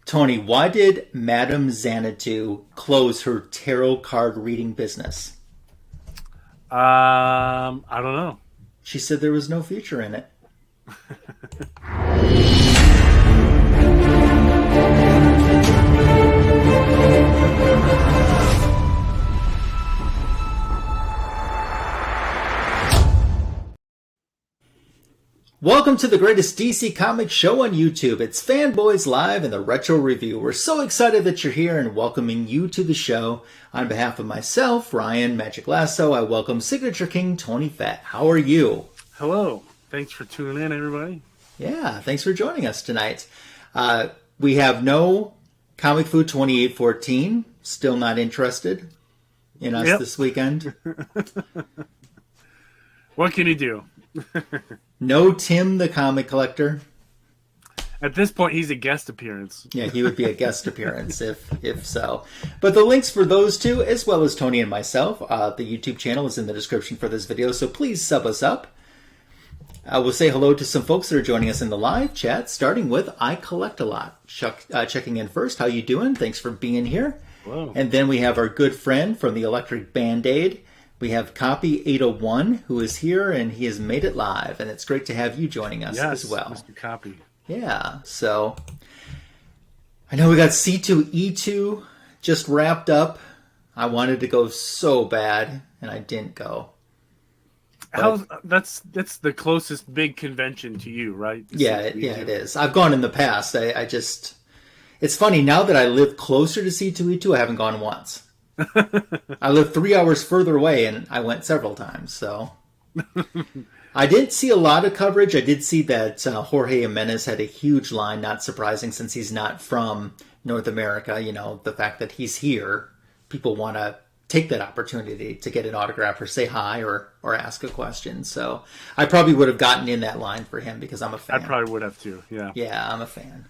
Tony, why did Madame Xanadu close her tarot card reading business? I don't know. She said there was no future in it. Welcome to the greatest DC Comics show on YouTube. It's Fanboys Live and the Retro Review. We're so excited that you're here and welcoming you to the show. On behalf of myself, Ryan Magic Lasso, I welcome Signature King Tony Fett. How are you? Hello. Thanks for tuning in, everybody. Yeah, thanks for joining us tonight. We have no Comic Food 2814. Still not interested in us this weekend. What can you do? No Tim the Comic Collector. At this point, he's a guest appearance. Yeah, he would be a guest appearance if so. But the links for those two, as well as Tony and myself, the YouTube channel is in the description for this video, so please sub us up. We'll say hello to some folks that are joining us in the live chat, starting with I Collect a Lot. Checking in first. How you doing? Thanks for being here. Hello. And then we have our good friend from the Electric Band-Aid. We have Copy 801, who is here, and he has made it live. And it's great to have you joining us as well. Mr. Copy. Yeah, so I know we got C2E2 just wrapped up. I wanted to go so bad, and I didn't go. That's the closest big convention to you, right? Yeah, it is. I've gone in the past. I just... It's funny, now that I live closer to C2E2, I haven't gone once. I live 3 hours further away, and I went several times, so... I didn't see a lot of coverage. I did see that Jorge Jimenez had a huge line, not surprising since he's not from North America. You know, the fact that he's here, people want to take that opportunity to get an autograph or say hi or ask a question. So I probably would have gotten in that line for him because I'm a fan. I probably would have too, yeah. Yeah, I'm a fan.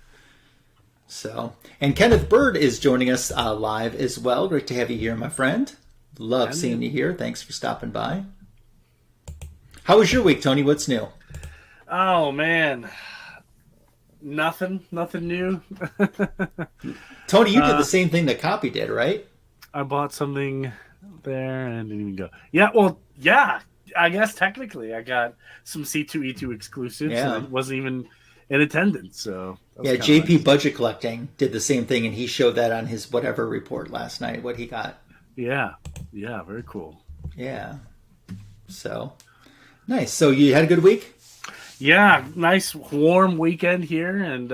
So, and Kenneth Bird is joining us live as well. Great to have you here, my friend. Love seeing you here. Thanks for stopping by. How was your week, Tony? What's new? Oh, man. Nothing new. Tony, you did the same thing that Copy did, right? I bought something there and didn't even go. Yeah, well, yeah. I guess technically I got some C2E2 exclusives. Yeah. And it wasn't even in attendance, so... Yeah, JP nice. Budget Collecting did the same thing, and he showed that on his whatever report last night, what he got. Yeah, very cool. Yeah. So, nice. So you had a good week? Yeah, nice warm weekend here, and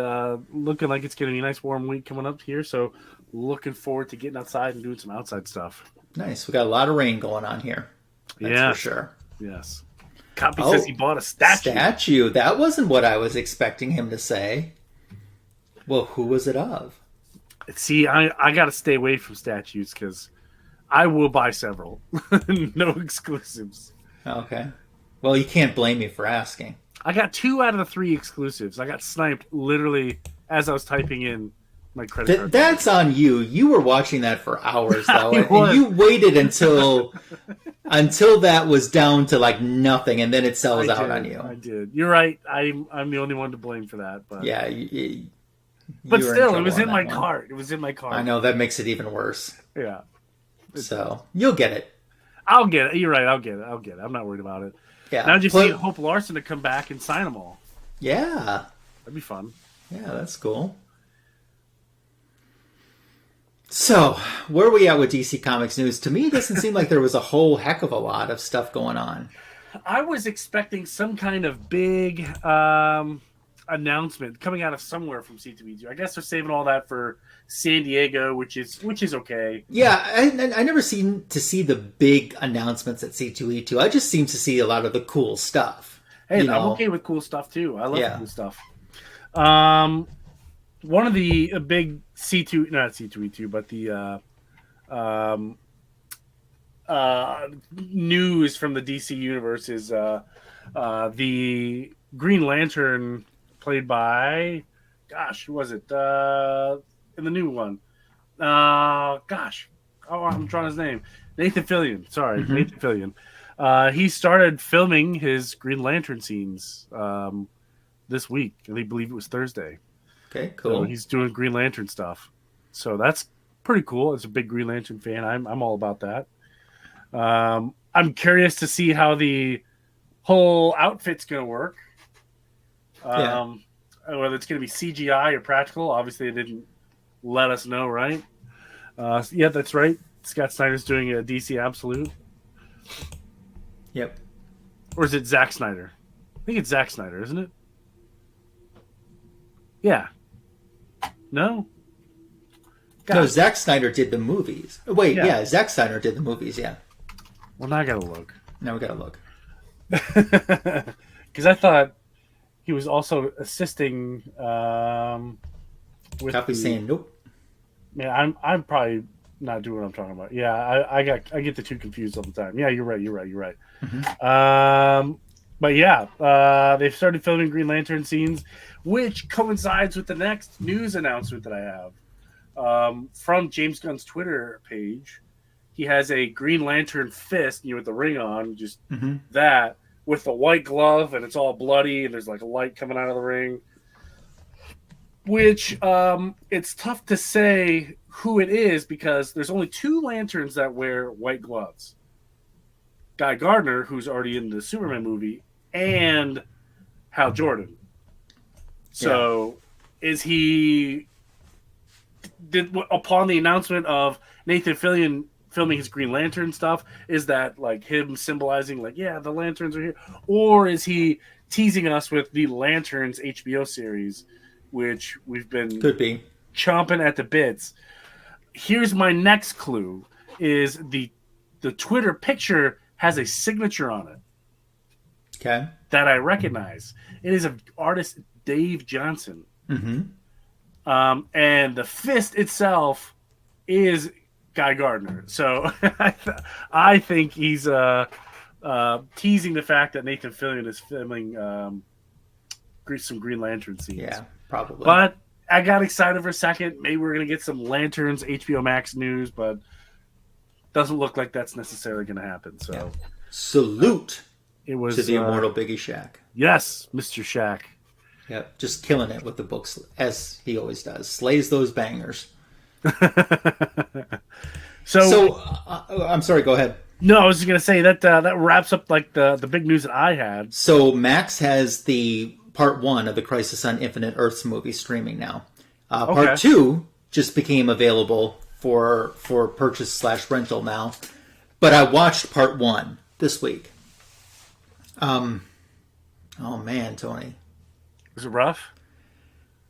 looking like it's going to be a nice warm week coming up here, so looking forward to getting outside and doing some outside stuff. Nice. We got a lot of rain going on here. That's for sure. Yes. Copy says he bought a statue. That wasn't what I was expecting him to say. Well, who was it of? See, I got to stay away from statues because I will buy several. No exclusives. Okay. Well, you can't blame me for asking. I got 2 out of the 3 exclusives. I got sniped literally as I was typing in my credit card. That's on you. You were watching that for hours, though. And you waited until that was down to like nothing, and then it sells out on you. I did. You're right. I'm the only one to blame for that. But yeah. But still, it was in my cart. It was in my cart. I know, that makes it even worse. Yeah. So, you'll get it. I'll get it. You're right. I'll get it. I'm not worried about it. Yeah. Now just need Hope Larson to come back and sign them all. Yeah. That'd be fun. Yeah, that's cool. So, where are we at with DC Comics news? To me, it doesn't seem like there was a whole heck of a lot of stuff going on. I was expecting some kind of big announcement coming out of somewhere from C2E2. I guess they're saving all that for San Diego, which is okay. Yeah, I never seem to see the big announcements at C2E2. I just seem to see a lot of the cool stuff. Hey, I'm okay with cool stuff too. I love cool stuff. One of the big not C2E2, but the news from the DC universe is the Green Lantern played by, who was it? In the new one. I'm trying his name. Nathan Fillion. Sorry, Nathan Fillion. He started filming his Green Lantern scenes this week. I believe it was Thursday. Okay, So cool. he's doing Green Lantern stuff. So that's pretty cool. As a big Green Lantern fan, I'm all about that. I'm curious to see how the whole outfit's going to work. Yeah. Whether it's going to be CGI or practical. Obviously, they didn't let us know, right? Yeah, that's right. Scott Snyder's doing a DC Absolute. Yep. Or is it Zack Snyder? I think it's Zack Snyder, isn't it? Yeah. No? No, God. Zack Snyder did the movies. Wait, Yeah. yeah, Zack Snyder did the movies, yeah. Well, now I got to look. Now we gotta look. Because I thought he was also assisting with Copy saying nope. Yeah, I'm probably not doing what I'm talking about. Yeah, I get the two confused all the time. Yeah, you're right. Mm-hmm. But yeah, they've started filming Green Lantern scenes, which coincides with the next news announcement that I have from James Gunn's Twitter page. He has a Green Lantern fist, with the ring on, just that, with the white glove, and it's all bloody, and there's like a light coming out of the ring. Which it's tough to say who it is because there's only two lanterns that wear white gloves. Guy Gardner, who's already in the Superman movie, and Hal Jordan. So is he... upon the announcement of Nathan Fillion filming his Green Lantern stuff, is that like him symbolizing like, yeah, the lanterns are here? Or is he teasing us with the Lanterns HBO series, which we've been Could be chomping at the bits? Here's my next clue: is the Twitter picture has a signature on it. Okay. That I recognize. It is of artist Dave Johnson. Mm-hmm. And the fist itself is Guy Gardner. So I think he's teasing the fact that Nathan Fillion is filming some Green Lantern scenes. Yeah, probably. But I got excited for a second. Maybe we're going to get some Lanterns HBO Max news, but doesn't look like that's necessarily going to happen. So yeah. Salute it was to the immortal Biggie Shack. Yes, Mr. Shack. Yep, just killing it with the books, as he always does. Slays those bangers. So I'm sorry, go ahead. No, I was just going to say that wraps up like the big news that I had. So Max has the part 1 of the Crisis on Infinite Earths movie streaming now. Part 2 just became available for purchase / rental now. But I watched part 1 this week. Oh man, Tony. Was it rough?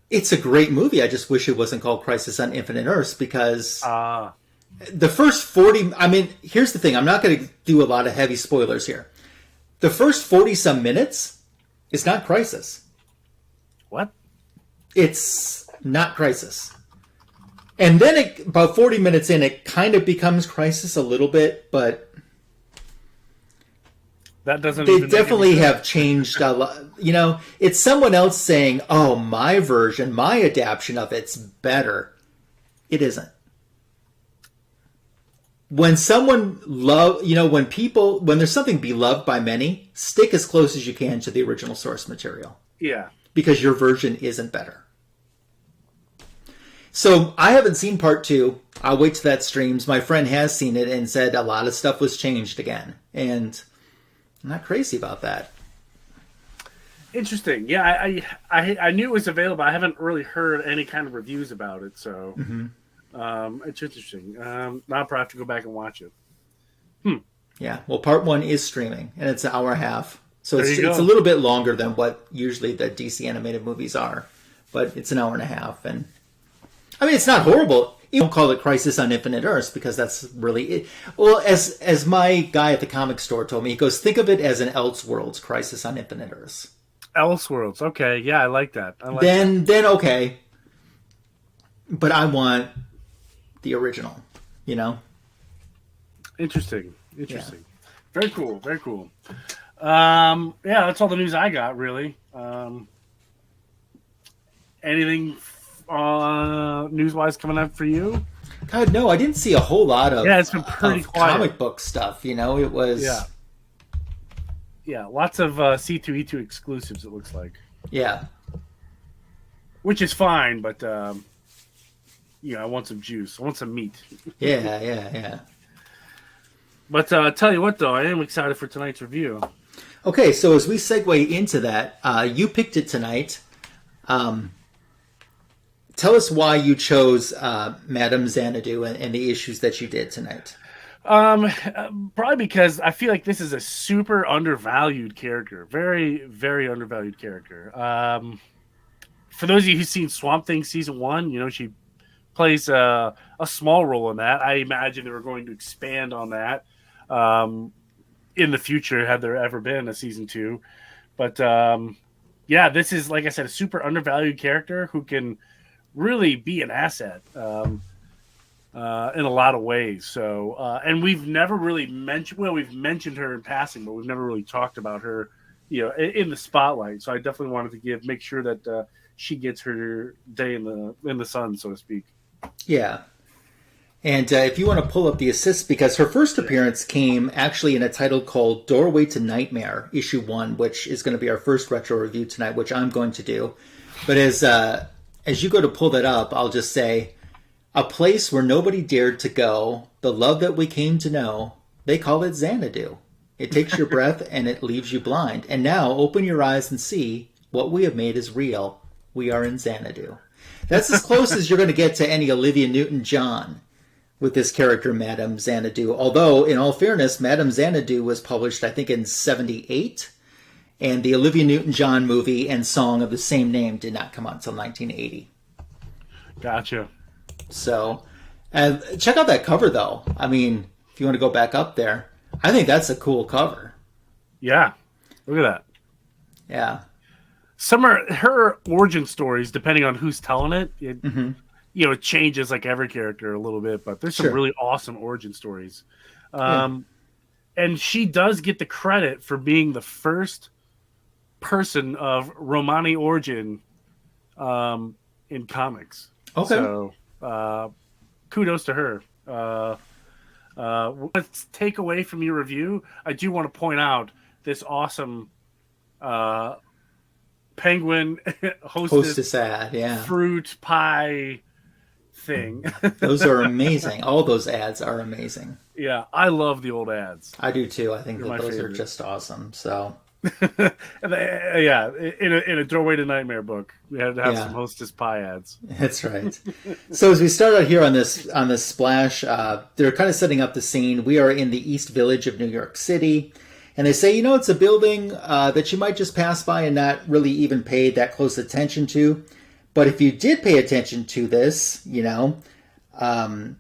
It's a great movie. I just wish it wasn't called Crisis on Infinite Earths because the first 40... I mean, here's the thing. I'm not going to do a lot of heavy spoilers here. The first 40-some minutes is not Crisis. What? It's not Crisis. And then about 40 minutes in, it kind of becomes Crisis a little bit, but... That doesn't. They definitely have changed a lot. It's someone else saying, "Oh, my version, my adaptation of it's better." It isn't. When someone when there's something beloved by many, stick as close as you can to the original source material. Yeah. Because your version isn't better. So I haven't seen part 2. I'll wait till that streams. My friend has seen it and said a lot of stuff was changed again, and I'm not crazy about that. Interesting. Yeah, I knew it was available. I haven't really heard any kind of reviews about it, so it's interesting. Now I'll probably have to go back and watch it. Yeah, well, part 1 is streaming, and it's an hour and a half. So it's a little bit longer than what usually the DC animated movies are, but it's an hour and a half. And I mean, it's not horrible. You don't call it Crisis on Infinite Earths because that's really it. Well, as my guy at the comic store told me, he goes, think of it as an Elseworlds Crisis on Infinite Earths. Elseworlds, okay, yeah, I like that. Then okay, but I want the original. Interesting. Yeah. Very cool. Yeah, that's all the news I got. Really. Anything news-wise coming up for you? God, no, I didn't see a whole lot of. Yeah, it's been pretty quiet. Comic book stuff. It was. Yeah, lots of C2E2 exclusives. It looks like. Yeah. which is fine, but I want some juice. I want some meat. Yeah. But tell you what, though, I am excited for tonight's review. Okay, so as we segue into that, you picked it tonight. Tell us why you chose Madame Xanadu and the issues that you did tonight. Probably because I feel like this is a super undervalued character. Very, very undervalued character. For those of you who've seen Swamp Thing season 1, she plays a small role in that. I imagine they were going to expand on that in the future, had there ever been a season 2. But this is, like I said, a super undervalued character who can really be an asset in a lot of ways. So, and we've never really we've mentioned her in passing, but we've never really talked about her, in the spotlight. So I definitely wanted to make sure that she gets her day in the sun, so to speak. Yeah. And if you want to pull up the assists, because her first appearance came actually in a title called Doorway to Nightmare, issue 1, which is going to be our first retro review tonight, which I'm going to do. But as you go to pull that up, I'll just say, a place where nobody dared to go, the love that we came to know, they call it Xanadu. It takes your breath and it leaves you blind. And now open your eyes and see what we have made is real. We are in Xanadu. That's as close as you're going to get to any Olivia Newton-John with this character, Madame Xanadu. Although, in all fairness, Madame Xanadu was published, I think, in 1978. And the Olivia Newton-John movie and song of the same name did not come out until 1980. Gotcha. So, check out that cover, though. I mean, if you want to go back up there, I think that's a cool cover. Yeah. Look at that. Yeah. Her origin stories, depending on who's telling it, it changes like every character a little bit, but there's some really awesome origin stories. And she does get the credit for being the first person of Romani origin in comics. Okay. So kudos to her. Let's take away from your review. I do want to point out this awesome penguin hostess ad, fruit pie thing. Those are amazing. All those ads are amazing. Yeah, I love the old ads. I do too. I think that those are just awesome. So, in a Doorway to Nightmare book, we had to have some hostess pie ads. That's right. So as we start out here on this splash, they're kind of setting up the scene. We are in the East Village of New York City. And they say, it's a building that you might just pass by and not really even pay that close attention to. But if you did pay attention to this, some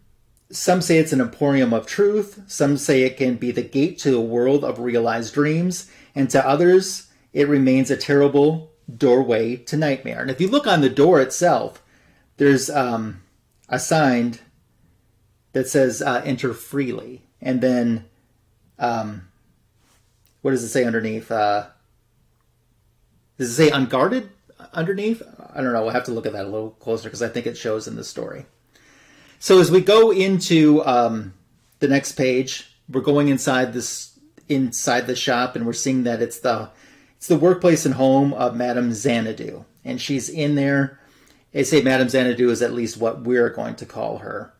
say it's an emporium of truth. Some say it can be the gate to a world of realized dreams. And to others, it remains a terrible doorway to nightmare. And if you look on the door itself, there's a sign that says enter freely. And then... what does it say underneath? Does it say unguarded underneath? I don't know. We'll have to look at that a little closer because I think it shows in the story. So as we go into the next page, we're going inside the shop, and we're seeing that it's the workplace and home of Madame Xanadu, and she's in there. They say Madame Xanadu is at least what we're going to call her,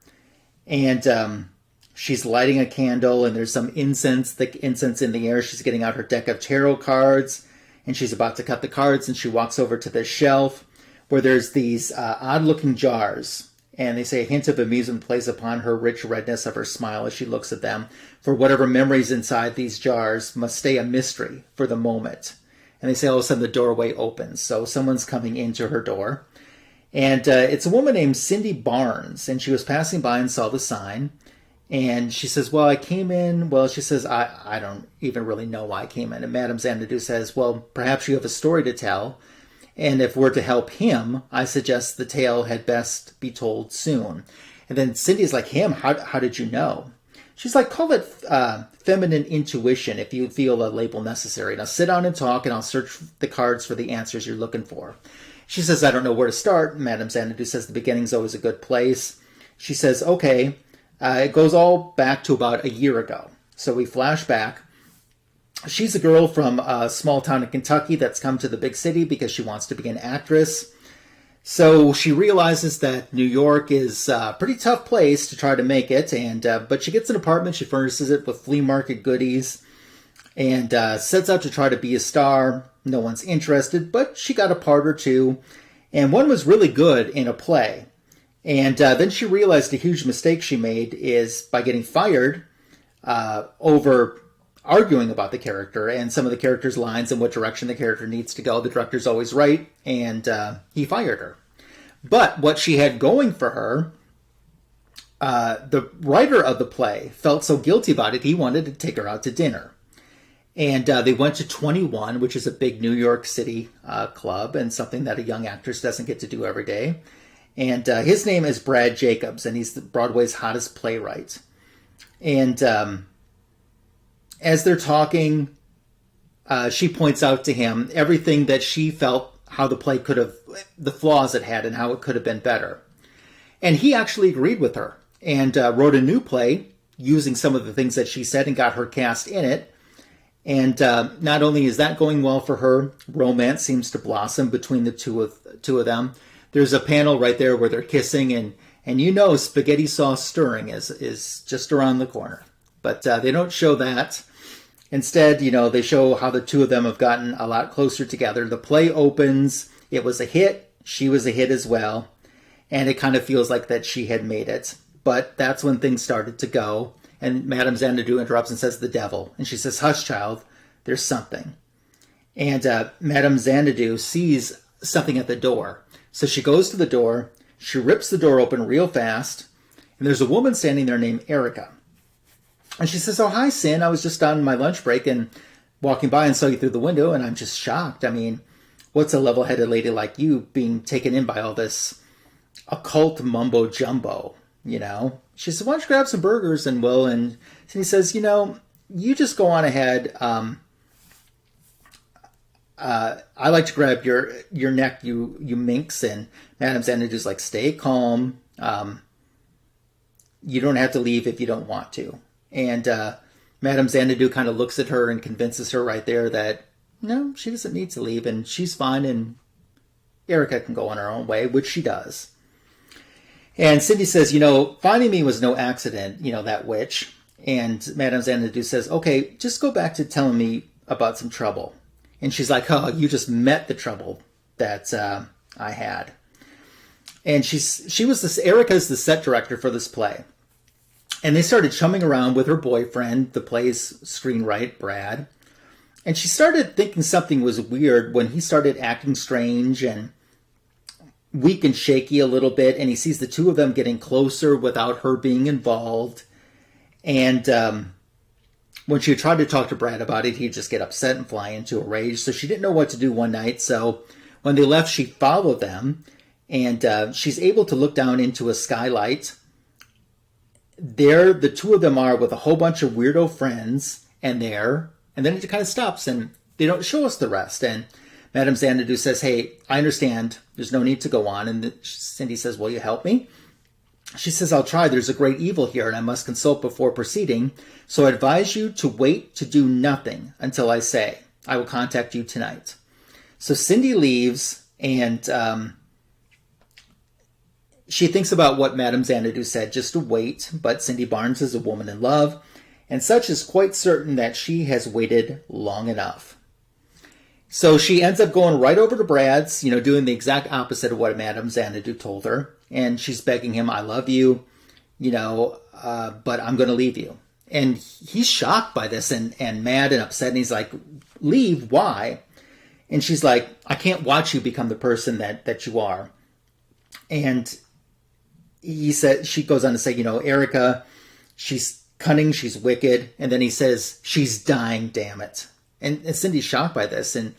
and she's lighting a candle, and there's some thick incense in the air. She's getting out her deck of tarot cards, and she's about to cut the cards, and she walks over to the shelf where there's these odd-looking jars, and they say a hint of amusement plays upon her rich redness of her smile as she looks at them, for whatever memories inside these jars must stay a mystery for the moment. And they say all of a sudden the doorway opens, so someone's coming into her door. And it's a woman named Cindy Barnes, and she was passing by and saw the sign. And she says, well, I came in. Well, she says, I don't even really know why I came in. And Madame Xanadu says, well, perhaps you have a story to tell. And if we're to help him, I suggest the tale had best be told soon. And then Cindy's like, him? How did you know? She's like, call it feminine intuition if you feel a label necessary. Now sit down and talk, and I'll search the cards for the answers you're looking for. She says, I don't know where to start. Madame Xanadu says the beginning's always a good place. She says, okay. It goes all back to about a year ago. So we flash back. She's a girl from a small town in Kentucky that's come to the big city because she wants to be an actress. So she realizes that New York is a pretty tough place to try to make it, and but she gets an apartment, she furnishes it with flea market goodies, and sets out to try to be a star. No one's interested, but she got a part or two, and one was really good in a play. And then she realized a huge mistake she made is by getting fired over arguing about the character and some of the character's lines and what direction the character needs to go. The director's always right, and he fired her. But what she had going for her, the writer of the play felt so guilty about it, he wanted to take her out to dinner. And they went to 21, which is a big New York City club, and something that a young actress doesn't get to do every day. And his name is Brad Jacobs, and he's Broadway's hottest playwright. And as they're talking, she points out to him everything that she felt, how the play could have, the flaws it had and how it could have been better. And he actually agreed with her and wrote a new play using some of the things that she said and got her cast in it. And not only is that going well for her, romance seems to blossom between the two of them. There's a panel right there where they're kissing, and you know spaghetti sauce stirring is just around the corner. But they don't show that. Instead, they show how the two of them have gotten a lot closer together. The play opens. It was a hit. She was a hit as well. And it kind of feels like that she had made it. But that's when things started to go. And Madame Xanadu interrupts and says, "The devil." And she says, "Hush, child. There's something." And Madame Xanadu sees something at the door. So she goes to the door. She rips the door open real fast. And there's a woman standing there named Erica. And she says, "Oh, hi, Sin. I was just on my lunch break and walking by and saw you through the window, and I'm just shocked. I mean, what's a level-headed lady like you being taken in by all this occult mumbo-jumbo, She said, "Why don't you grab some burgers and Will?" And he says, "You just go on ahead. I like to grab your neck, you minx." And Madame Xanadu's like, "Stay calm. You don't have to leave if you don't want to." And Madame Xanadu kind of looks at her and convinces her right there that, no, she doesn't need to leave, and she's fine, and Erica can go on her own way, which she does. And Cindy says, "Finding me was no accident, that witch." And Madame Xanadu says, "Okay, just go back to telling me about some trouble." And she's like, "Oh, you just met the trouble that I had." And Erica's the set director for this play. And they started chumming around with her boyfriend, the play's screenwriter, Brad. And she started thinking something was weird when he started acting strange and weak and shaky a little bit. And he sees the two of them getting closer without her being involved. And when she tried to talk to Brad about it, he'd just get upset and fly into a rage. So she didn't know what to do one night. So when they left, she followed them. And she's able to look down into a skylight. There, the two of them are with a whole bunch of weirdo friends, and then it kind of stops, and they don't show us the rest. And Madame Xanadu says, "Hey, I understand. There's no need to go on." And Cindy says, "Will you help me?" She says, "I'll try. There's a great evil here, and I must consult before proceeding. So I advise you to wait to do nothing until I say. I will contact you tonight." So Cindy leaves, and she thinks about what Madame Xanadu said, just to wait, but Cindy Barnes is a woman in love, and such is quite certain that she has waited long enough. So she ends up going right over to Brad's, doing the exact opposite of what Madame Xanadu told her, and she's begging him, "I love you, but I'm going to leave you." And he's shocked by this and mad and upset, and he's like, "Leave? Why?" And she's like, "I can't watch you become the person that you are." And she goes on to say, "Erica, she's cunning, she's wicked." And then he says, "She's dying, damn it." And Cindy's shocked by this. And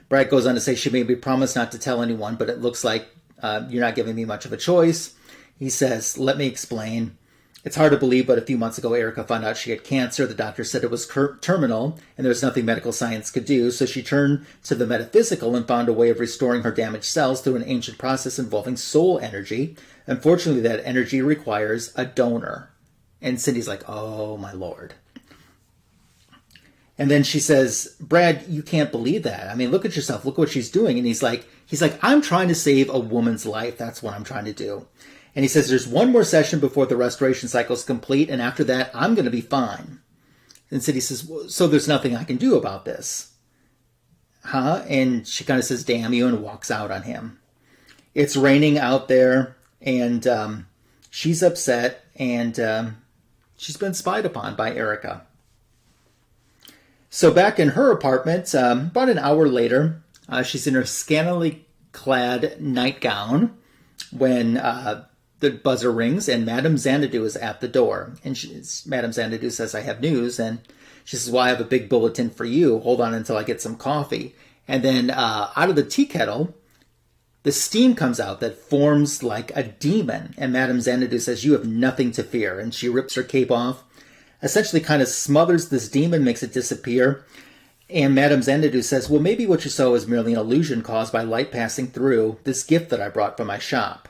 Brad goes on to say, "She made me promise not to tell anyone, but it looks like you're not giving me much of a choice." He says, "Let me explain. It's hard to believe, but a few months ago, Erica found out she had cancer. The doctor said it was terminal, and there was nothing medical science could do. So she turned to the metaphysical and found a way of restoring her damaged cells through an ancient process involving soul energy. Unfortunately, that energy requires a donor." And Cindy's like, "Oh, my Lord." And then she says, "Brad, you can't believe that. I mean, look at yourself. Look what she's doing." And he's like, He's like, I'm trying to save a woman's life. That's what I'm trying to do. And he says, there's one more session before the restoration cycle is complete, and after that, I'm going to be fine. And Cindy says, well, so there's nothing I can do about this. Huh? And she kind of says, damn you, and walks out on him. It's raining out there, and she's upset, and she's been spied upon by Erica. So back in her apartment, about an hour later, she's in her scantily clad nightgown when the buzzer rings, and Madame Xanadu is at the door. And Madame Xanadu says, I have news. And she says, well, I have a big bulletin for you. Hold on until I get some coffee. And then out of the tea kettle, the steam comes out that forms like a demon. And Madame Xanadu says, you have nothing to fear. And she rips her cape off, essentially kind of smothers this demon, makes it disappear. And Madame Xanadu says, well, maybe what you saw is merely an illusion caused by light passing through this gift that I brought from my shop.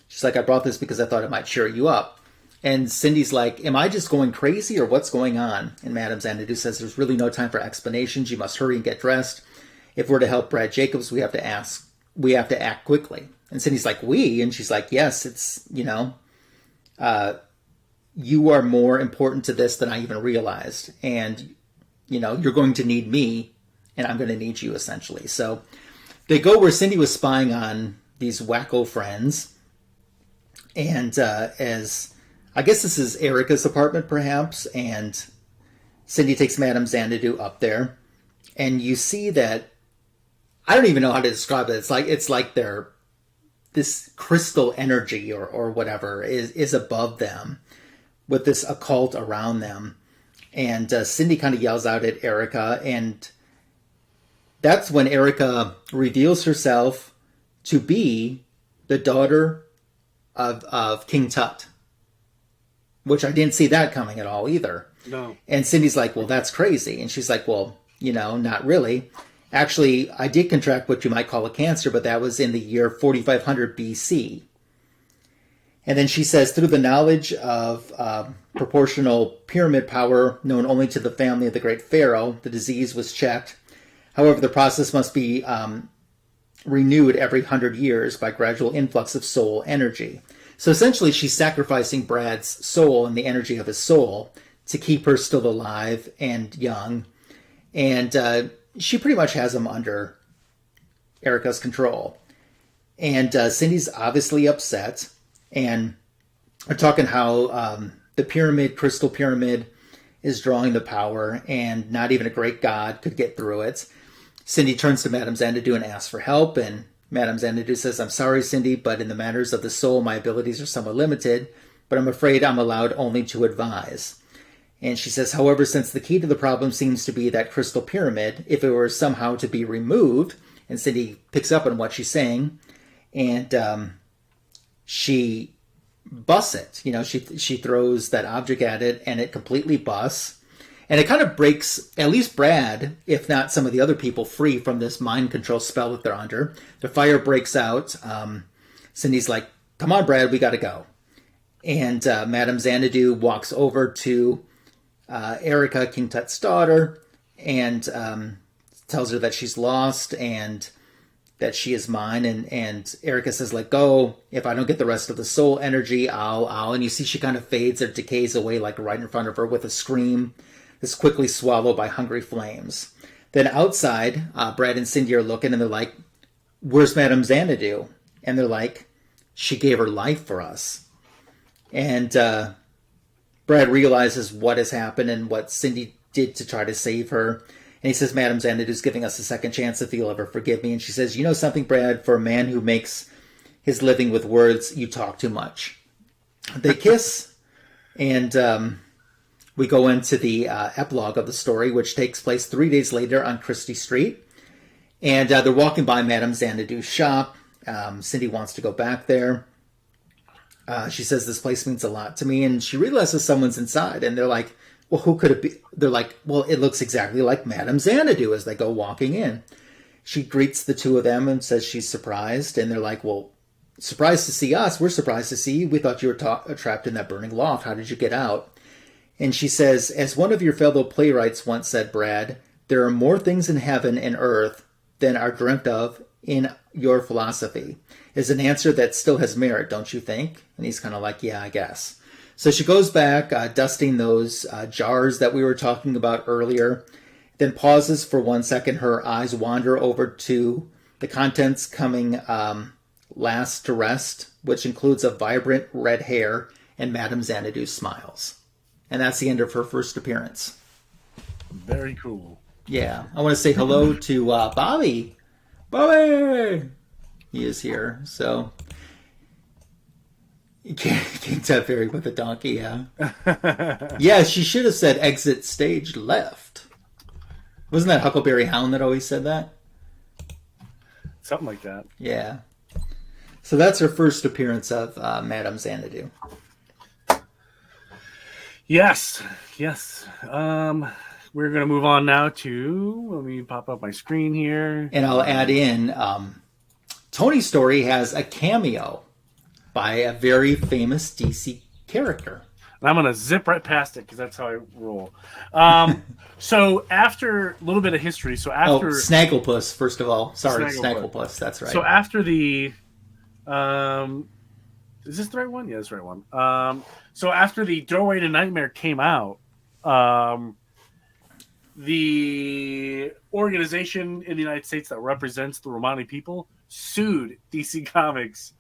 She's like, I brought this because I thought it might cheer you up. And Cindy's like, am I just going crazy or what's going on? And Madame Xanadu says, there's really no time for explanations. You must hurry and get dressed. If we're to help Brad Jacobs, we have to act quickly. And Cindy's like, we? And she's like, yes, it's, you are more important to this than I even realized. And, you're going to need me and I'm going to need you, essentially. So they go where Cindy was spying on these wacko friends. And as I guess this is Erica's apartment, perhaps, and Cindy takes Madame Xanadu up there, and you see that I don't even know how to describe it. It's like this crystal energy or whatever is above them, with this occult around them, and Cindy kind of yells out at Erica, and that's when Erica reveals herself to be the daughter of King Tut, which I didn't see that coming at all either. No. And Cindy's like, well, that's crazy. And she's like, well, not really. Actually, I did contract what you might call a cancer, but that was in the year 4500 BC. And then she says, through the knowledge of proportional pyramid power known only to the family of the great pharaoh, the disease was checked. However, the process must be renewed every 100 years by gradual influx of soul energy. So essentially, she's sacrificing Brad's soul and the energy of his soul to keep her still alive and young. And she pretty much has him under Erica's control. And Cindy's obviously upset. And we're talking how the crystal pyramid, is drawing the power, and not even a great god could get through it. Cindy turns to Madame Xanadu and asks for help, and Madame Xanadu says, I'm sorry, Cindy, but in the matters of the soul, my abilities are somewhat limited, but I'm afraid I'm allowed only to advise. And she says, however, since the key to the problem seems to be that crystal pyramid, if it were somehow to be removed, and Cindy picks up on what she's saying, and she busts it. She throws that object at it, and it completely busts. And it kind of breaks, at least Brad, if not some of the other people, free from this mind control spell that they're under. The fire breaks out. Cindy's like, come on, Brad, we got to go. And Madame Xanadu walks over to Erica, King Tut's daughter, and tells her that she's lost and that she is mine. And Erica says, let go. If I don't get the rest of the soul energy, I'll. And you see she kind of fades or decays away, like right in front of her with a scream. Is quickly swallowed by hungry flames. Then outside, Brad and Cindy are looking, and they're like, where's Madame Xanadu? And they're like, she gave her life for us. And Brad realizes what has happened and what Cindy did to try to save her. And he says, Madame Xanadu's giving us a second chance if you'll ever forgive me. And she says, you know something, Brad? For a man who makes his living with words, you talk too much. They kiss, and we go into the epilogue of the story, which takes place 3 days later on Christie Street. And they're walking by Madame Xanadu's shop. Cindy wants to go back there. She says, this place means a lot to me. And she realizes someone's inside. And they're like, well, who could it be? They're like, well, it looks exactly like Madame Xanadu as they go walking in. She greets the two of them and says she's surprised. And they're like, well, surprised to see us. We're surprised to see you. We thought you were trapped in that burning loft. How did you get out? And she says, as one of your fellow playwrights once said, Brad, there are more things in heaven and earth than are dreamt of in your philosophy is an answer that still has merit, don't you think? And he's kind of like, yeah, I guess. So she goes back, dusting those jars that we were talking about earlier, then pauses for 1 second. Her eyes wander over to the contents coming last to rest, which includes a vibrant red hair and Madame Xanadu smiles. And that's the end of her first appearance. Very cool. Yeah. I want to say hello to Bobby. Bobby! He is here. So, King Teferi with a donkey, yeah. Yeah, she should have said exit stage left. Wasn't that Huckleberry Hound that always said that? Something like that. Yeah. So that's her first appearance of Madame Xanadu. Yes. We're going to move on now to, let me pop up my screen here. And I'll add in, Tony's story has a cameo by a very famous DC character. And I'm going to zip right past it because that's how I roll. So after a little bit of history, Snagglepuss, first of all. Sorry, Snagglepuss, that's right. So after the... is this the right one? Yeah, that's the right one. So after the Doorway to Nightmare came out, the organization in the United States that represents the Romani people sued DC Comics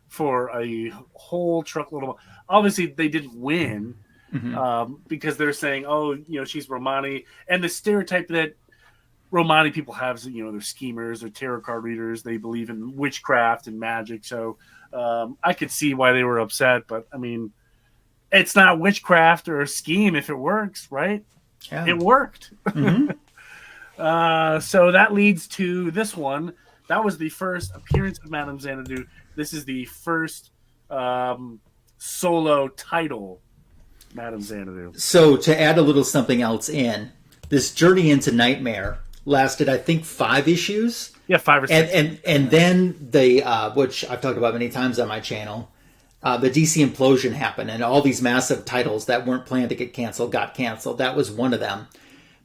for a whole truckload of... Obviously, they didn't win because they're saying, she's Romani. And the stereotype that Romani people have is, they're schemers, they're tarot card readers, they believe in witchcraft and magic. So I could see why they were upset. But, I mean, it's not witchcraft or a scheme if it works, right? Yeah. It worked. Mm-hmm. So that leads to this one. That was the first appearance of Madame Xanadu. This is the first solo title, Madame Xanadu. So to add a little something else in, this journey into Nightmare lasted, I think, 5 issues. Yeah, 5 or 6. And then the which I've talked about many times on my channel, the DC implosion happened, and all these massive titles that weren't planned to get canceled got canceled. That was one of them.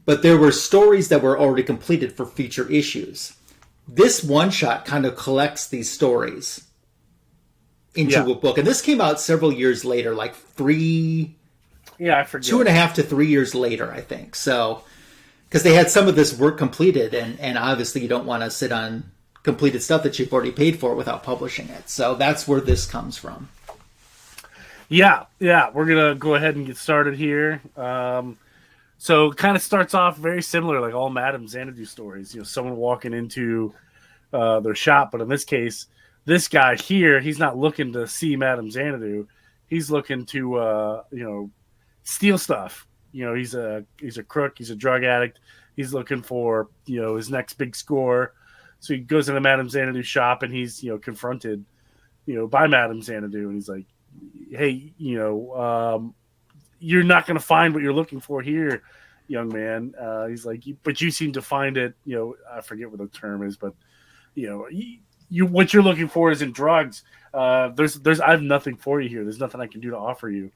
But there were stories that were already completed for future issues. This one-shot kind of collects these stories into a book. And this came out several years later, like 3... Yeah, I forget. 2.5 to 3 years later, I think. So, because they had some of this work completed, and obviously you don't want to sit on completed stuff that you've already paid for without publishing it. So that's where this comes from. Yeah, we're going to go ahead and get started here. So it kind of starts off very similar, like all Madame Xanadu stories. Someone walking into their shop, but in this case, this guy here, he's not looking to see Madame Xanadu. He's looking to, steal stuff. He's a crook. He's a drug addict. He's looking for, his next big score. So he goes into Madame Xanadu's shop, and he's, confronted, by Madame Xanadu, and he's like, hey, you're not going to find what you're looking for here, young man. He's like, but you seem to find it, I forget what the term is, but, what you're looking for is in drugs. I have nothing for you here. There's nothing I can do to offer you.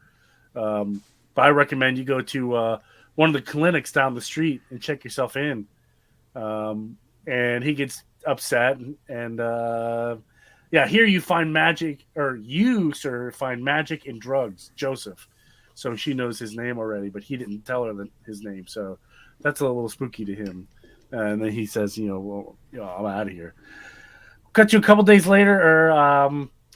But I recommend you go to one of the clinics down the street and check yourself in. And he gets upset and here you find magic, or you, sir, find magic in drugs, Joseph. So she knows his name already, but he didn't tell her his name. So that's a little spooky to him. And then he says, I'm out of here. Cut to a couple days later,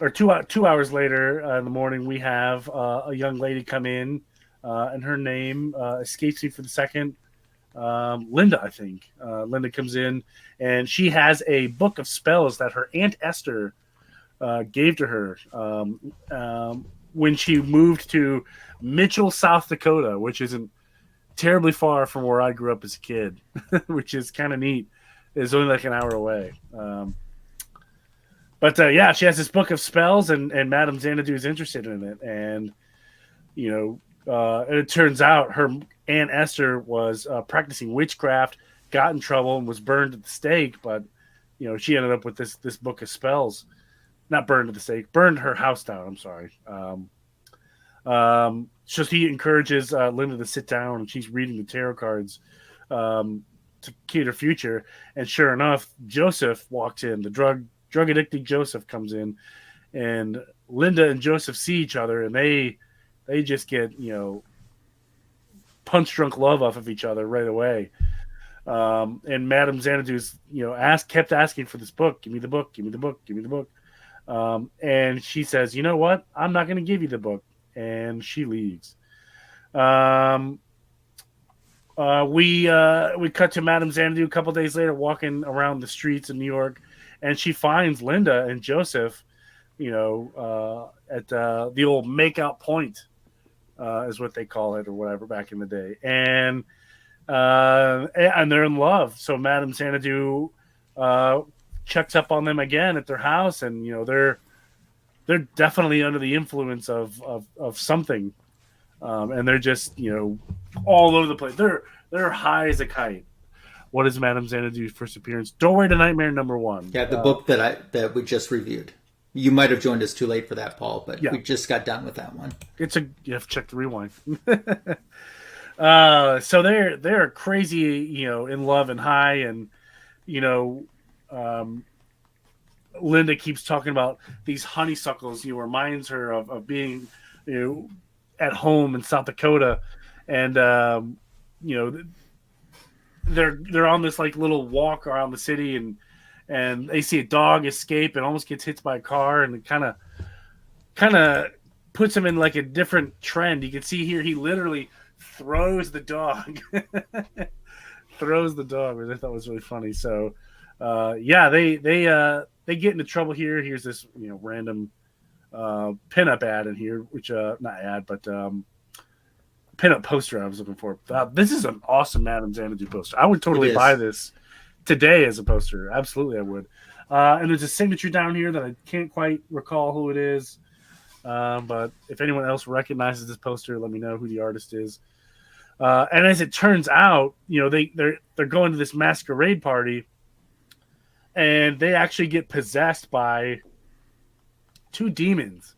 or 2 hours later in the morning, we have a young lady come in, and her name escapes me for the second. Linda, I think. Linda comes in, and she has a book of spells that her Aunt Esther gave to her when she moved to Mitchell, South Dakota, which isn't terribly far from where I grew up as a kid, which is kind of neat. It's only like an hour away. But she has this book of spells, and Madame Xanadu is interested in it. And, it turns out her Aunt Esther was practicing witchcraft, got in trouble, and was burned at the stake. But, she ended up with this book of spells. Not burned at the stake, burned her house down. I'm sorry. So he encourages Linda to sit down, and she's reading the tarot cards to key her future. And sure enough, Joseph walks in, the drug drug addicted Joseph comes in, and Linda and Joseph see each other, and they just get punch drunk love off of each other right away. And Madame Xanadu's kept asking for this book. Give me the book. Give me the book. Give me the book. And she says, you know what? I'm not going to give you the book. And she leaves. We cut to Madame Xanadu a couple days later, walking around the streets of New York, and she finds Linda and Joseph, at the old makeout point, is what they call it or whatever back in the day, and they're in love. So Madame Xanadu checks up on them again at their house, and they're definitely under the influence of something, and they're just all over the place. They're high as a kite. What is Madame Xanadu's first appearance? Doorway to Nightmare #1. Yeah, the book that we just reviewed. You might have joined us too late for that, Paul, but we just got done with that one. You have to check the rewind. So they're crazy, in love and high, and Linda keeps talking about these honeysuckles. Reminds her of being at home in South Dakota, and they're on this like little walk around the city, and they see a dog escape and almost gets hit by a car, and it kind of puts him in like a different trend. You can see here he literally throws the dog, which I thought was really funny. So they get into trouble here. Here's this random pinup ad in here, which not ad, but pinup poster I was looking for. This is an awesome Madame Xanadu poster. I would totally buy this today as a poster. Absolutely, I would. And there's a signature down here that I can't quite recall who it is. But if anyone else recognizes this poster, let me know who the artist is. And as it turns out, they're going to this masquerade party, and they actually get possessed by 2 demons.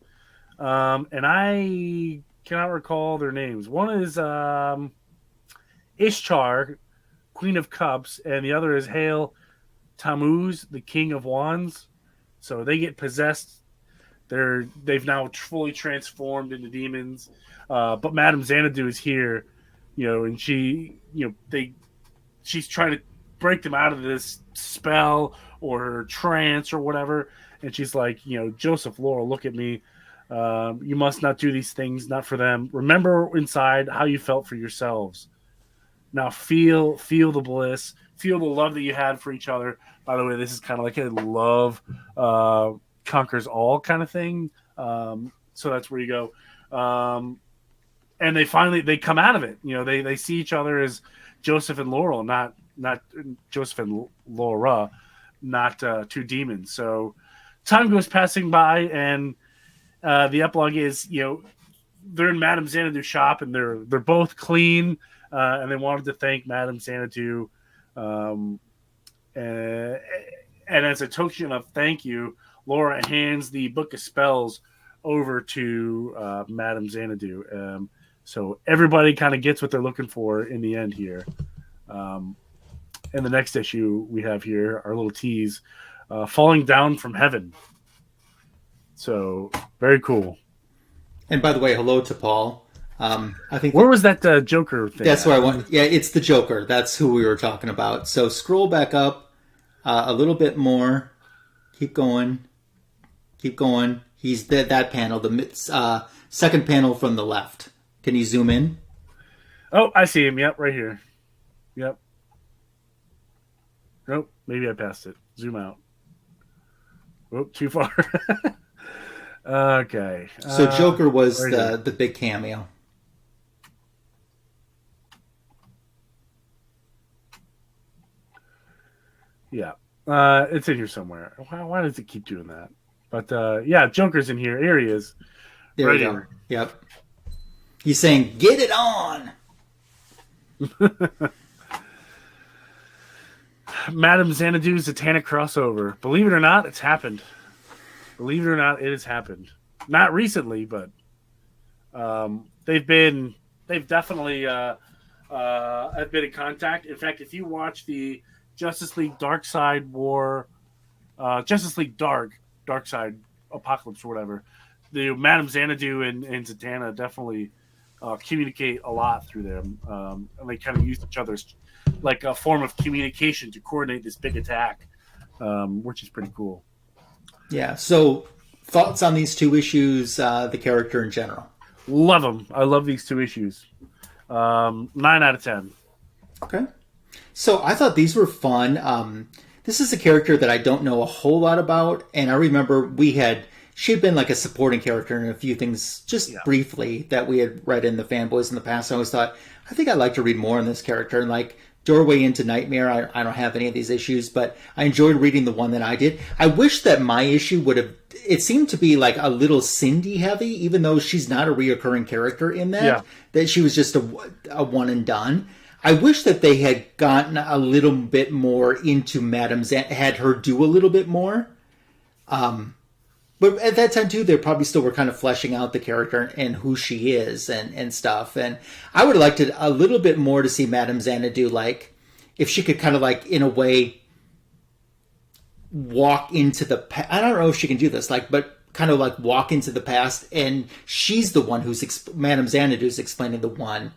And I cannot recall their names. One is Ishtar, Queen of Cups, and the other is Hail Tammuz, the King of Wands. So they get possessed. They've now fully transformed into demons. But Madame Xanadu is here, and she's trying to break them out of this spell or trance or whatever. And she's like, Joseph, Laurel, look at me. You must not do these things, not for them. Remember inside how you felt for yourselves. Now feel the bliss, feel the love that you had for each other. By the way, this is kind of like a love conquers all kind of thing. So that's where you go. And they come out of it. They see each other as Joseph and Laurel, not Joseph and Laura, not 2 demons. So time goes passing by, and the epilogue is, they're in Madame Xanadu's shop, and they're both clean, and they wanted to thank Madame Xanadu, and as a token of thank you, Laura hands the book of spells over to Madame Xanadu. So everybody kind of gets what they're looking for in the end here. In the next issue we have here, our little tease, falling down from heaven. So very cool. And by the way, hello to Paul. I think where was that Joker thing? That's where I want. Yeah, it's the Joker. That's who we were talking about. So scroll back up a little bit more. Keep going. He's that panel, the second panel from the left. Can you zoom in? Oh, I see him. Yep, right here. Yep. Nope, maybe I passed it. Zoom out. Oh, too far. Okay. So Joker was the big cameo. Yeah. It's in here somewhere. Why does it keep doing that? But yeah, Joker's in here. Here he is. There right you go. Here. Yep. He's saying, "Get it on." Madame Xanadu's Satanic crossover. Believe it or not, it's happened. Believe it or not, it has happened. Not recently, but they've definitely have been in contact. In fact, if you watch the Justice League Darkseid War Justice League Dark Side Apocalypse or whatever, the Madame Xanadu and Zatanna definitely communicate a lot through them, and they kind of use each other's like a form of communication to coordinate this big attack, which is pretty cool. Yeah. So, thoughts on these 2 issues, the character in general? Love them. I love these 2 issues. 9 out of 10. Okay. So I thought these were fun. This is a character that I don't know a whole lot about, and I remember she'd been like a supporting character in a few things just briefly that we had read in the Fanboys in the past. I always thought, I think I'd like to read more on this character. And like Doorway into Nightmare, I don't have any of these issues, but I enjoyed reading the one that I did. I wish that my issue would have, it seemed to be like a little Cindy heavy, even though she's not a reoccurring character in that, that she was just a one and done. I wish that they had gotten a little bit more into Madame Xanadu, had her do a little bit more. But at that time, too, they probably still were kind of fleshing out the character and who she is and stuff. And I would have liked it a little bit more to see Madame Xanadu, like, if she could kind of, like, in a way, walk into the past. I don't know if she can do this, like, but kind of, like, walk into the past. And she's the one Madame Xanadu's explaining the one,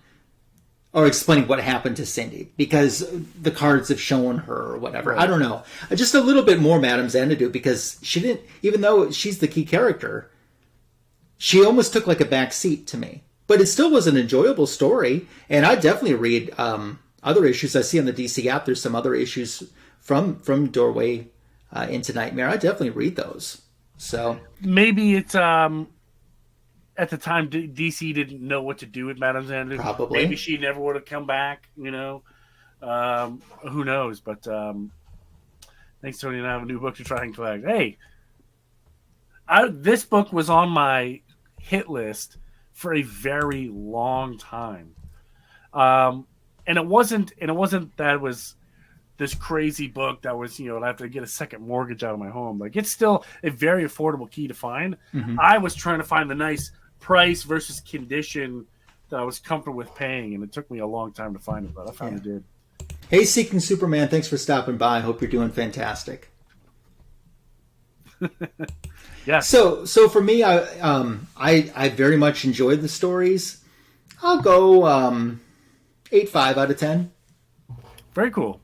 or explaining what happened to Cindy, because the cards have shown her or whatever. Right. I don't know. Just a little bit more Madame Xanadu, because she didn't, even though she's the key character, she almost took like a back seat to me. But it still was an enjoyable story, and I definitely read other issues. I see on the DC app there's some other issues from Doorway into Nightmare. I definitely read those. So maybe it's at the time, DC didn't know what to do with Madame Xanadu. Probably. Maybe she never would have come back, you know. Who knows? But thanks, Tony, and I have a new book to try and collect. Hey, this book was on my hit list for a very long time. And it wasn't that it was this crazy book that was, you know, I have to get a second mortgage out of my home. Like, it's still a very affordable key to find. Mm-hmm. I was trying to find the nice price versus condition that I was comfortable with paying, and it took me a long time to find it, but I finally did. Hey, Seeking Superman, thanks for stopping by. I hope you're doing fantastic. Yeah. So for me, I very much enjoyed the stories. I'll go 8.5 out of 10. Very cool.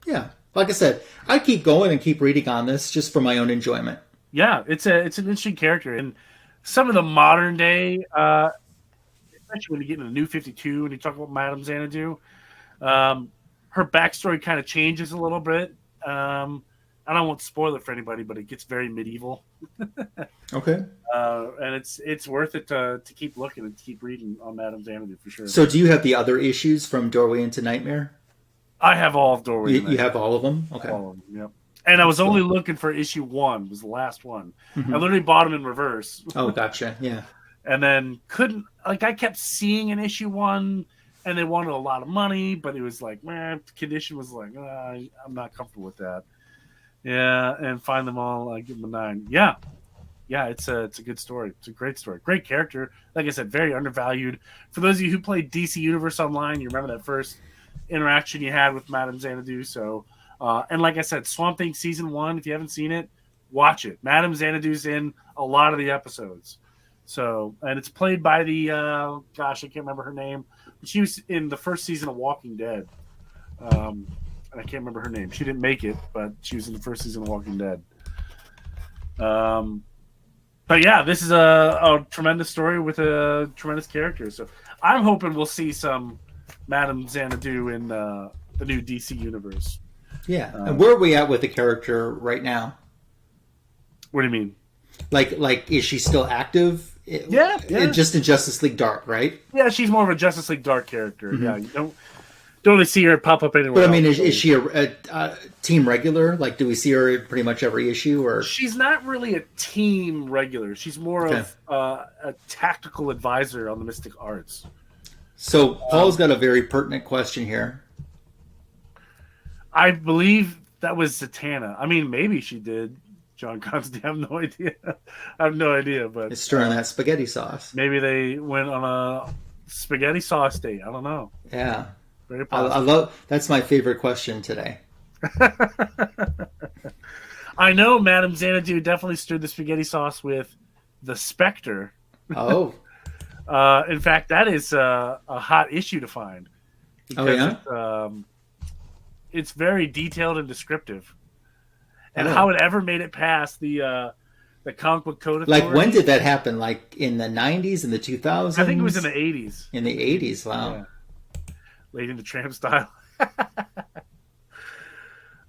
Yeah. Like I said, I keep going and keep reading on this just for my own enjoyment. Yeah, it's an interesting character, and some of the modern day, especially when you get into the New 52 and you talk about Madame Xanadu, her backstory kind of changes a little bit. I won't spoil it for anybody, but it gets very medieval. Okay. And it's worth it to keep looking and keep reading on Madame Xanadu for sure. So do you have the other issues from Doorway into Nightmare? I have all of Doorway. You have all of them? Okay. All of them, yep. And I was only looking for issue 1, was the last one. Mm-hmm. I literally bought them in reverse. Oh, gotcha. Yeah. And then I kept seeing an issue 1, and they wanted a lot of money, but it was like, man, the condition was like, I'm not comfortable with that. Yeah, and find them all, I give them a 9. Yeah, it's a good story. It's a great story. Great character. Like I said, very undervalued. For those of you who played DC Universe Online, you remember that first interaction you had with Madame Xanadu. So, and like I said, Swamp Thing Season 1, if you haven't seen it, watch it. Madame Xanadu's in a lot of the episodes. So, and it's played by the, I can't remember her name. She was in the first season of Walking Dead. And I can't remember her name. She didn't make it, but she was in the first season of Walking Dead. But yeah, this is a tremendous story with a tremendous character. So I'm hoping we'll see some Madame Xanadu in the new DC universe. Yeah. And where are we at with the character right now? What do you mean? Like is she still active? Yeah. Just in Justice League Dark, right? Yeah, she's more of a Justice League Dark character. Mm-hmm. Yeah, you don't really see her pop up anywhere. But I mean, is she a team regular? Like, do we see her in pretty much every issue? Or she's not really a team regular. She's more of a tactical advisor on the Mystic Arts. So Paul's got a very pertinent question here. I believe that was Zatanna. I mean, maybe she did. John Constantine, I have no idea. But it's stirring that spaghetti sauce. Maybe they went on a spaghetti sauce date. I don't know. Yeah. Very possible. I love. That's my favorite question today. I know Madame Xanadu definitely stirred the spaghetti sauce with the Spectre. Oh. In fact, that is a hot issue to find. Because it's very detailed and descriptive. And how it ever made it past the comic book code authority. Like, when did that happen? Like, in the 90s, in the 2000s? I think it was in the 80s. In the 80s, wow. Yeah. Lady in the Tramp style.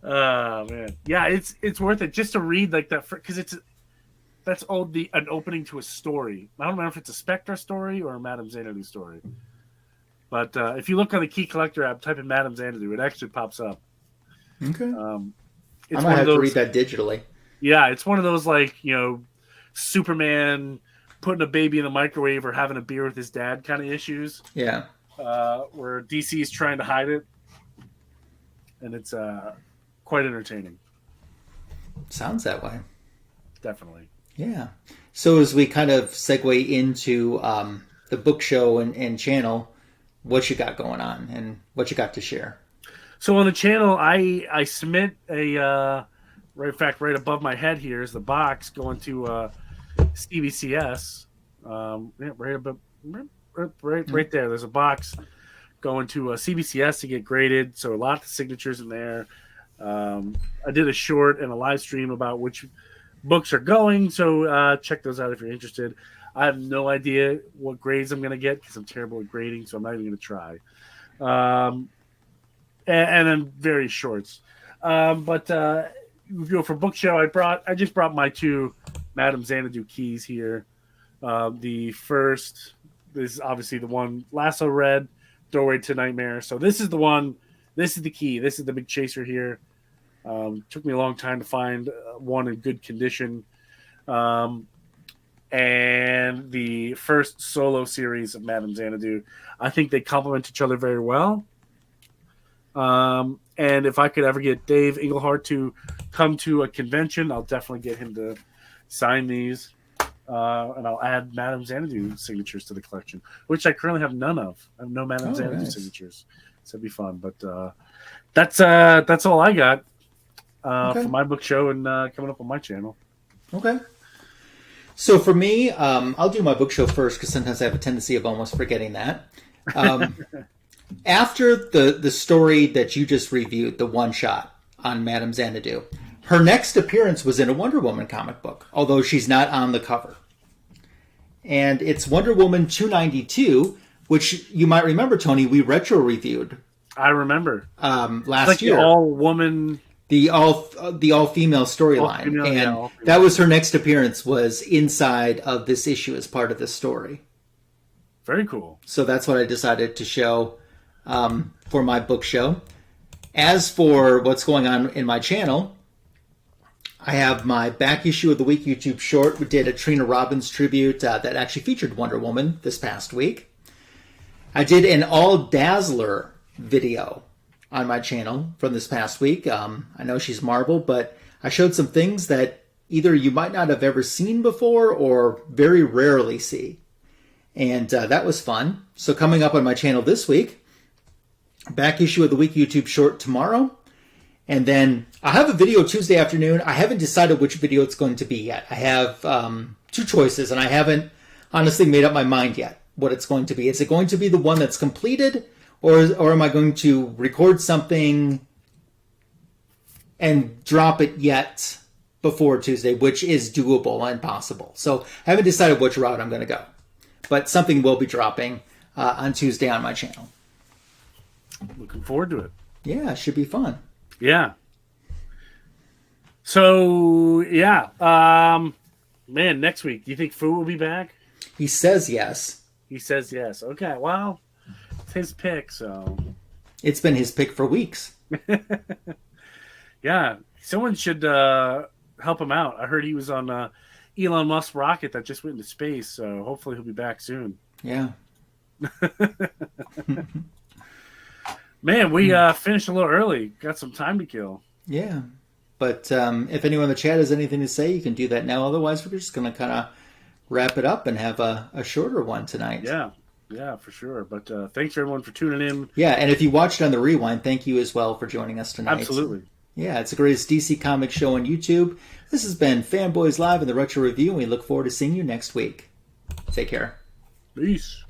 Oh, man. Yeah, it's worth it just to read like that, because that's an opening to a story. I don't remember if it's a Spectre story or a Madame Xanadu story. But if you look on the Key Collector app, type in Madame Xanadu, it actually pops up. Okay. It's I might have to read that digitally. Yeah, it's one of those, like, Superman putting a baby in the microwave or having a beer with his dad kind of issues. Yeah. Where DC is trying to hide it. And it's quite entertaining. Sounds that way. Definitely. Yeah. So as we kind of segue into the book show and channel, what you got going on and what you got to share? So on the channel, I submit right above my head here is the box going to CBCS. Right there. There's a box going to CBCS to get graded. So lots of signatures in there. I did a short and a live stream about which books are going. So check those out if you're interested. I have no idea what grades I'm going to get because I'm terrible at grading, so I'm not even going to try. And then very shorts. But for book show, I just brought my 2 Madame Xanadu keys here. The first is obviously the one Lasso read, Doorway to Nightmare. So this is the one. This is the key. This is the big chaser here. Took me a long time to find one in good condition. And the first solo series of Madame Xanadu. I think they complement each other very well. And if I could ever get Dave Englehart to come to a convention, I'll definitely get him to sign these. And I'll add Madame Xanadu signatures to the collection, which I currently have none of. I have no Madame Xanadu signatures. So it'd be fun. But that's all I got for my book show and coming up on my channel. Okay. So for me, I'll do my book show first because sometimes I have a tendency of almost forgetting that. After the story that you just reviewed, the one shot on Madame Xanadu, her next appearance was in a Wonder Woman comic book, although she's not on the cover. And it's Wonder Woman 292, which you might remember, Tony, we retro reviewed. I remember. Last year. The all-woman... The all-female storyline. And that was her next appearance, was inside of this issue as part of this story. Very cool. So that's what I decided to show for my book show. As for what's going on in my channel, I have my back issue of the week YouTube short. We did a Trina Robbins tribute that actually featured Wonder Woman this past week. I did an All Dazzler video on my channel from this past week. I know she's Marvel, but I showed some things that either you might not have ever seen before or very rarely see. And that was fun. So coming up on my channel this week, back issue of the week YouTube short tomorrow. And then I have a video Tuesday afternoon. I haven't decided which video it's going to be yet. I have 2 choices, and I haven't honestly made up my mind yet what it's going to be. Is it going to be the one that's completed, or am I going to record something and drop it yet before Tuesday, which is doable and possible. So I haven't decided which route I'm going to go. But something will be dropping on Tuesday on my channel. Looking forward to it. Yeah, it should be fun. Yeah. So, yeah. Man, next week, do you think Fu will be back? He says yes. He says yes. Okay, well, it's his pick, so... It's been his pick for weeks. Yeah, someone should help him out. I heard he was on Elon Musk's rocket that just went into space, so hopefully he'll be back soon. Yeah. Man, we finished a little early. Got some time to kill. Yeah. But if anyone in the chat has anything to say, you can do that now. Otherwise, we're just going to kind of wrap it up and have a shorter one tonight. Yeah, for sure. But thanks, everyone, for tuning in. Yeah, and if you watched on the rewind, thank you as well for joining us tonight. Absolutely. Yeah, it's the greatest DC comic show on YouTube. This has been Fanboys Live in the Retro Review, and we look forward to seeing you next week. Take care. Peace.